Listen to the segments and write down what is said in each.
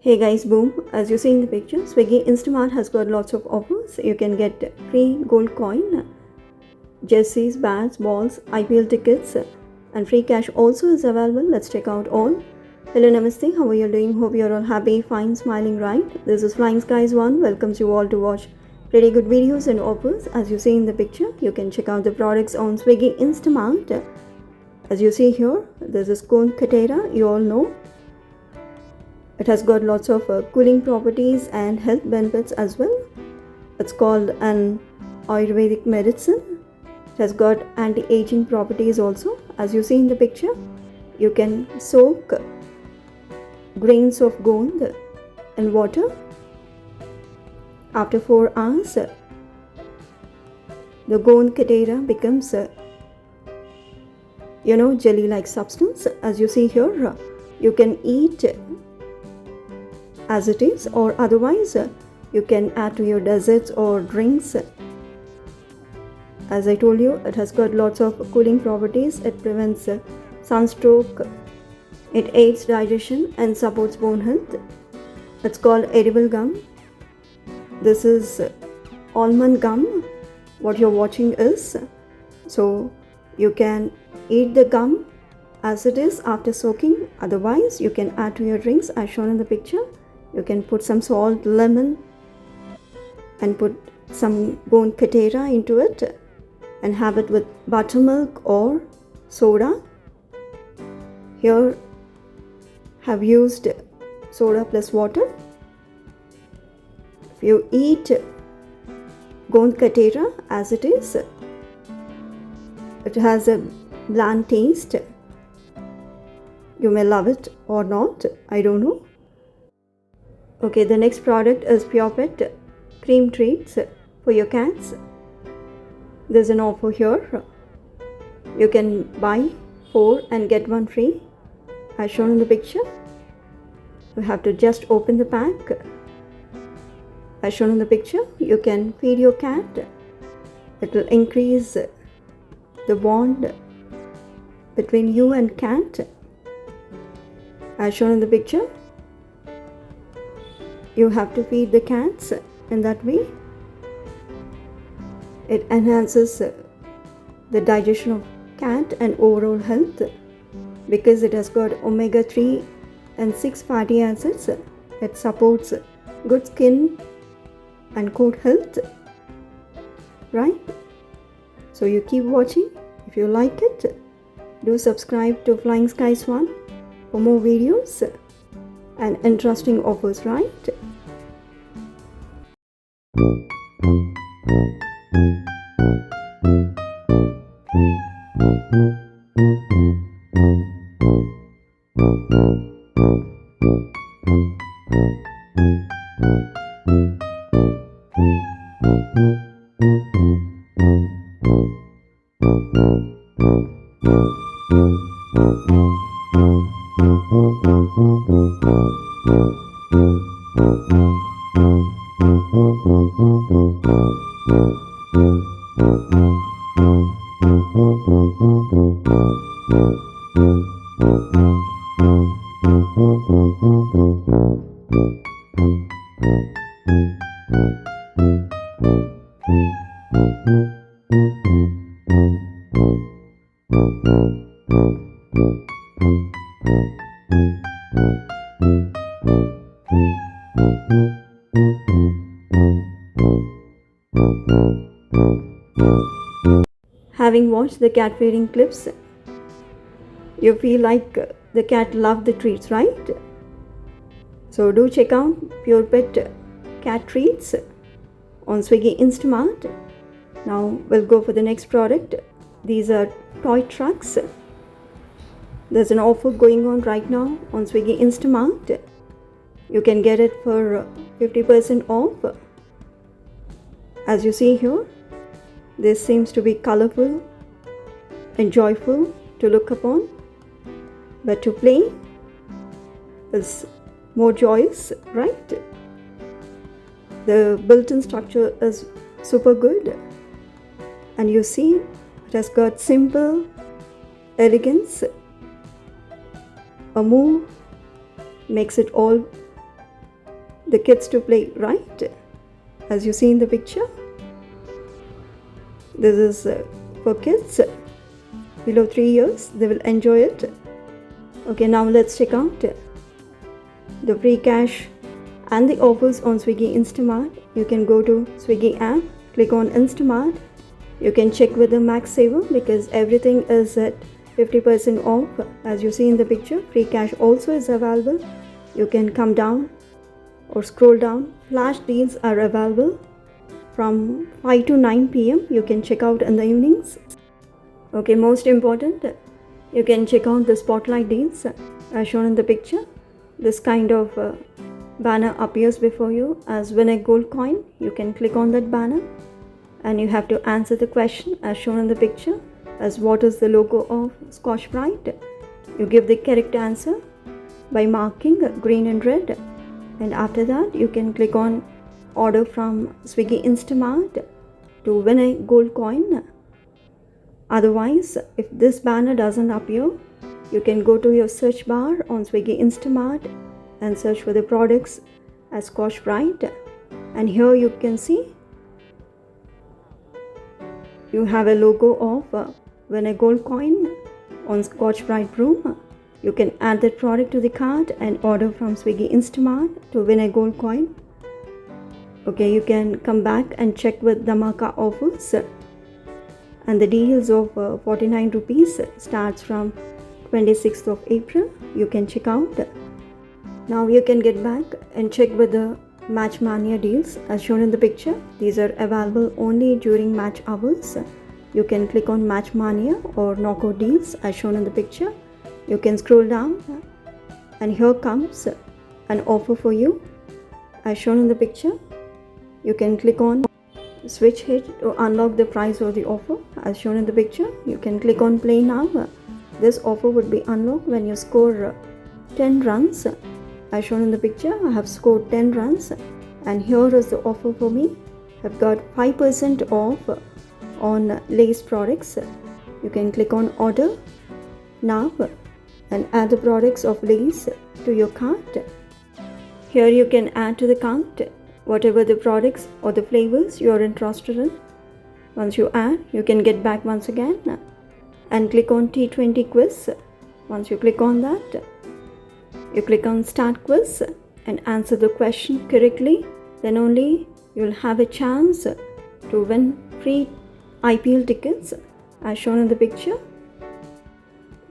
Hey guys, boom. As you see in the picture, Swiggy Instamart has got lots of offers. You can get free gold coin, jerseys, bats, balls, IPL tickets, and free cash also is available. Let's check out all. Hello, namaste. How are you doing? Hope you're all happy, fine, smiling, right? This is Flying Skies One. Welcomes you all to watch pretty good videos and offers. As you see in the picture, you can check out the products on Swiggy Instamart. As you see here, this is katira. You all know. It has got lots of cooling properties and health benefits as well. It's called an Ayurvedic medicine. It has got anti-aging properties also. As you see in the picture, you can soak grains of gold in water. After 4 hours, the gold katira becomes jelly-like substance. As you see here, you can eat as it is, or otherwise you can add to your desserts or drinks. As I told you, it has got lots of cooling properties. It prevents sunstroke, it aids digestion and supports bone health. It's called edible gum. This is almond gum, what you're watching is. So you can eat the gum as it is after soaking. Otherwise you can add to your drinks as shown in the picture. You can put some salt, lemon, and put some gold katira into it and have it with buttermilk or soda. Here have used soda plus water. If you eat gold katira as it is, it has a bland taste. You may love it or not, I don't know. Okay, the next product is purepet cream treats for your cats. There's an offer here. You can buy 4 and get 1 free as shown in the picture. You have to just open the pack. As shown in the picture, you can feed your cat. It will increase the bond between you and cat. As shown in the picture, you have to feed the cats in that way. It enhances the digestion of cat and overall health because it has got omega-3 and 6 fatty acids. It supports good skin and coat health, right? So you keep watching. If you like it, do subscribe to Flying Skies One for more videos and interesting offers, right? Having watched the cat feeding clips, you feel like the cat loved the treats, right? So do check out purepet cat treats on Swiggy Instamart. Now we'll go for the next product. These are toy trucks. There's an offer going on right now on Swiggy Instamart. You can get it for 50% off. As you see here, this seems to be colorful and joyful to look upon, but to play is more joyous, right? The built-in structure is super good, and you see it has got simple elegance. A move makes it all the kids to play, right? As you see in the picture, this is for kids below 3 years. They will enjoy it. Okay, now let's check out the free cash and the offers on Swiggy Instamart. You can go to Swiggy app, click on Instamart. You can check with the maxsaver because everything is at 50% off. As you see in the picture, free cash also is available. You can come down or scroll down. Flash deals are available from 5 to 9 p.m. You can check out in the evenings. Okay, most important, you can check out the spotlight deals as shown in the picture. This kind of banner appears before you as win a gold coin. You can click on that banner and you have to answer the question as shown in the picture as what is the logo of Scotch-Brite. You give the correct answer by marking green and red, and after that you can click on order from Swiggy Instamart to win a gold coin. Otherwise, if this banner doesn't appear, you can go to your search bar on Swiggy Instamart and search for the products as Scotch-Brite, and here you can see you have a logo of win a gold coin on Scotch-Brite broom. You can add that product to the cart and order from Swiggy Instamart to win a gold coin. Okay, you can come back and check with the Dhamaka offers, and the deals of 49 rupees starts from 26th of April. You can check out. Now you can get back and check with the match mania deals as shown in the picture. These are available only during match hours. You can click on match mania or knockout deals as shown in the picture. You can scroll down and here comes an offer for you as shown in the picture. You can click on switch hit to unlock the price of the offer as shown in the picture. You can click on play now. This offer would be unlocked when you score 10 runs as shown in the picture. I have scored 10 runs and here is the offer for me. I've got 5% off on lace products. You can click on order now and add the products of lace to your cart. Here you can add to the cart whatever the products or the flavors you are interested in. Once you add, you can get back once again and click on T20 quiz. Once you click on that, you click on start quiz and answer the question correctly. Then only you will have a chance to win free IPL tickets as shown in the picture.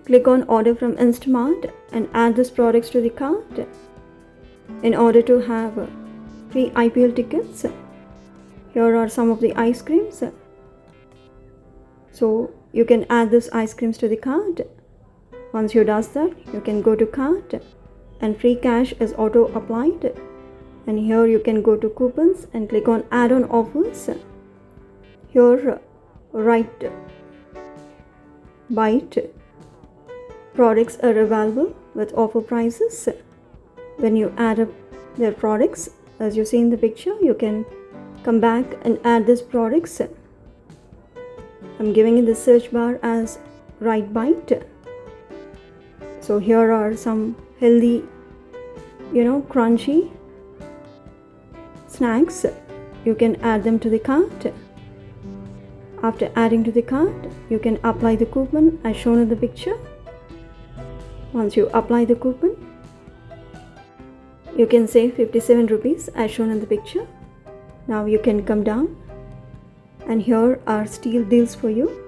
Click on order from Instamart and add these products to the cart in order to have free IPL tickets. Here are some of the ice creams. So you can add these ice creams to the cart. Once you does that, you can go to cart and free cash is auto applied. And here you can go to coupons and click on add-on offers. Here right bite products are available with offer prices. When you add up their products, as you see in the picture, you can come back and add these products. I'm giving in the search bar as right bite. So here are some healthy, crunchy snacks. You can add them to the cart. After adding to the cart, you can apply the coupon as shown in the picture. Once you apply the coupon, you can save 57 rupees as shown in the picture. Now you can come down and here are steel deals for you.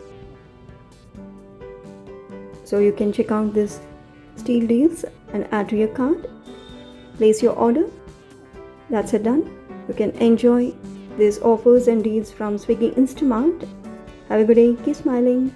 So you can check out this steel deals and add to your cart. Place your order. That's it, done. You can enjoy these offers and deals from Swiggy Instamart. Have a good day. Keep smiling.